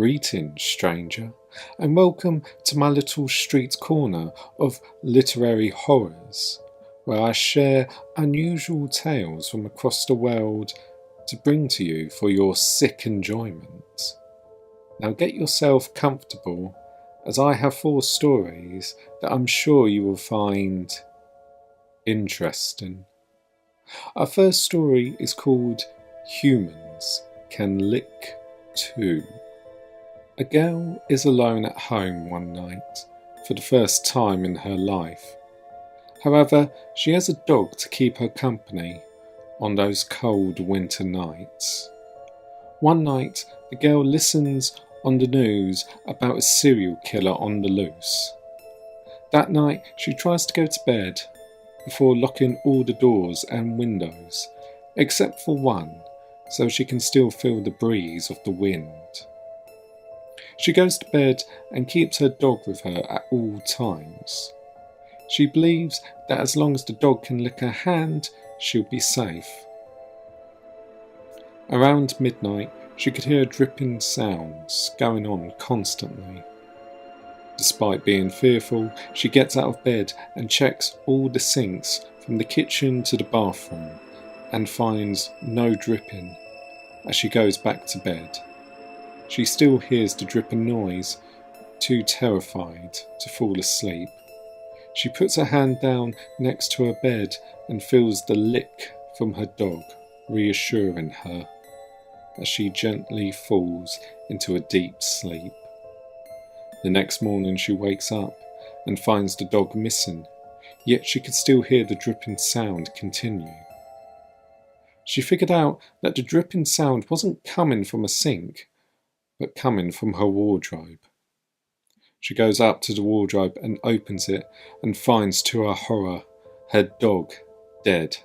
Greetings, stranger, and welcome to my little street corner of literary horrors, where I share unusual tales from across the world to bring to you for your sick enjoyment. Now get yourself comfortable, as I have 4 stories that I'm sure you will find interesting. Our first story is called Humans Can Lick Too. A girl is alone at home one night, for the first time in her life. However, she has a dog to keep her company on those cold winter nights. One night, the girl listens on the news about a serial killer on the loose. That night, she tries to go to bed before locking all the doors and windows, except for one, so she can still feel the breeze of the wind. She goes to bed and keeps her dog with her at all times. She believes that as long as the dog can lick her hand, she'll be safe. Around midnight, she could hear dripping sounds going on constantly. Despite being fearful, she gets out of bed and checks all the sinks from the kitchen to the bathroom and finds no dripping as she goes back to bed. She still hears the dripping noise, too terrified to fall asleep. She puts her hand down next to her bed and feels the lick from her dog, reassuring her as she gently falls into a deep sleep. The next morning she wakes up and finds the dog missing, yet she could still hear the dripping sound continue. She figured out that the dripping sound wasn't coming from a sink, but coming from her wardrobe. She goes up to the wardrobe and opens it and finds, to her horror, her dog dead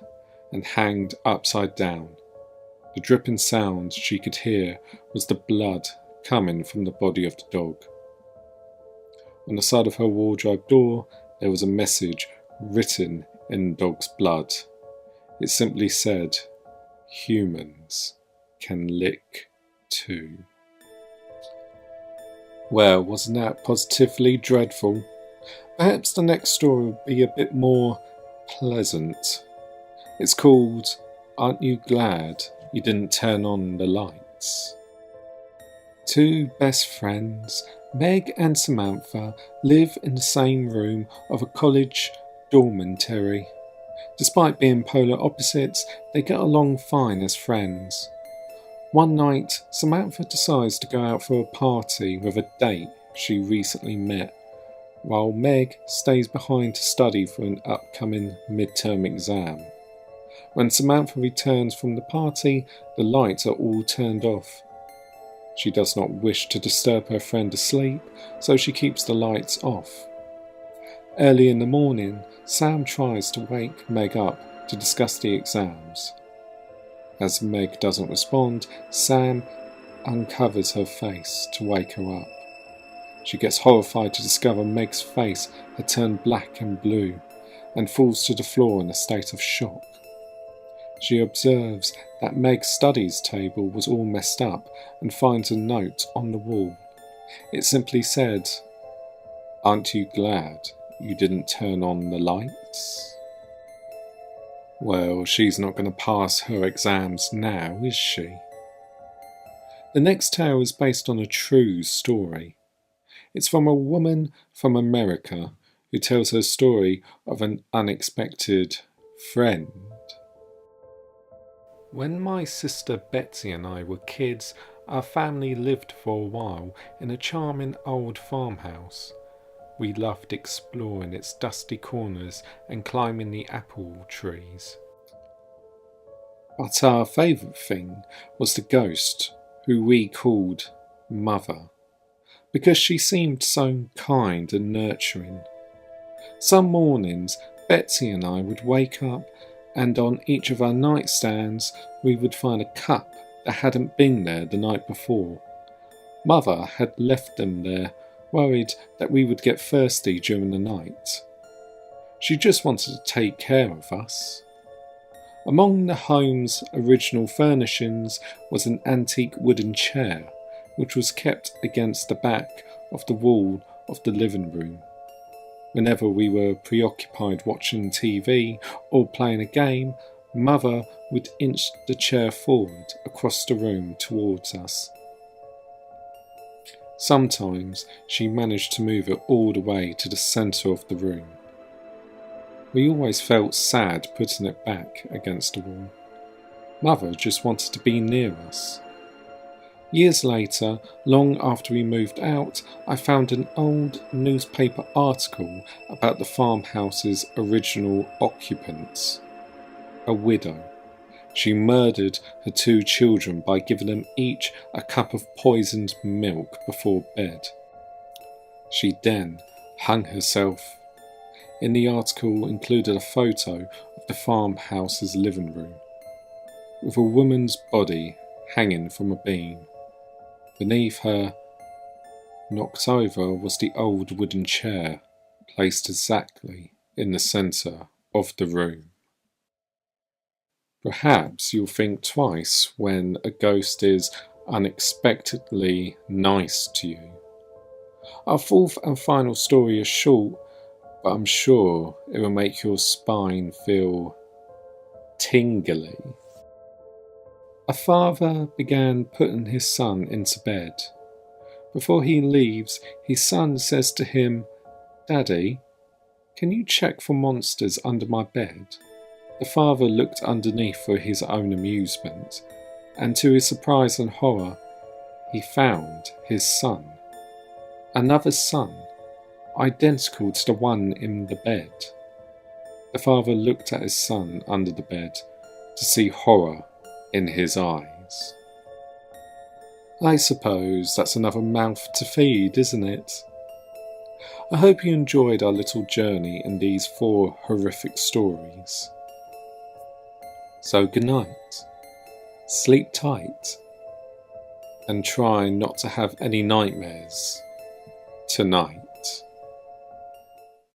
and hanged upside down. The dripping sound she could hear was the blood coming from the body of the dog. On the side of her wardrobe door, there was a message written in the dog's blood. It simply said, "Humans can lick too." Well, wasn't that positively dreadful? Perhaps the next story will be a bit more pleasant. It's called Aren't You Glad You Didn't Turn On the Lights? 2 best friends, Meg and Samantha, live in the same room of a college dormitory. Despite being polar opposites, they get along fine as friends. One night, Samantha decides to go out for a party with a date she recently met, while Meg stays behind to study for an upcoming midterm exam. When Samantha returns from the party, the lights are all turned off. She does not wish to disturb her friend asleep, so she keeps the lights off. Early in the morning, Sam tries to wake Meg up to discuss the exams. As Meg doesn't respond, Sam uncovers her face to wake her up. She gets horrified to discover Meg's face had turned black and blue and falls to the floor in a state of shock. She observes that Meg's studies table was all messed up and finds a note on the wall. It simply said, "Aren't you glad you didn't turn on the lights?" Well, she's not going to pass her exams now, is she? The next tale is based on a true story. It's from a woman from America who tells her story of an unexpected friend. When my sister Betsy and I were kids, our family lived for a while in a charming old farmhouse. We loved exploring its dusty corners and climbing the apple trees. But our favourite thing was the ghost, who we called Mother, because she seemed so kind and nurturing. Some mornings, Betsy and I would wake up, and on each of our nightstands we would find a cup that hadn't been there the night before. Mother had left them there, worried that we would get thirsty during the night. She just wanted to take care of us. Among the home's original furnishings was an antique wooden chair which was kept against the back of the wall of the living room. Whenever we were preoccupied watching TV or playing a game, Mother would inch the chair forward across the room towards us. Sometimes she managed to move it all the way to the centre of the room. We always felt sad putting it back against the wall. Mother just wanted to be near us. Years later, long after we moved out, I found an old newspaper article about the farmhouse's original occupants. A widow. She murdered her 2 children by giving them each a cup of poisoned milk before bed. She then hung herself. In the article included a photo of the farmhouse's living room, with a woman's body hanging from a beam. Beneath her, knocked over, was the old wooden chair, placed exactly in the centre of the room. Perhaps you'll think twice when a ghost is unexpectedly nice to you. Our 4th and final story is short, but I'm sure it will make your spine feel tingly. A father began putting his son into bed. Before he leaves, his son says to him, "Daddy, can you check for monsters under my bed?" The father looked underneath for his own amusement, and to his surprise and horror, he found his son. Another son, identical to the one in the bed. The father looked at his son under the bed to see horror in his eyes. I suppose that's another mouth to feed, isn't it? I hope you enjoyed our little journey in these 4 horrific stories. So good night, sleep tight, and try not to have any nightmares tonight.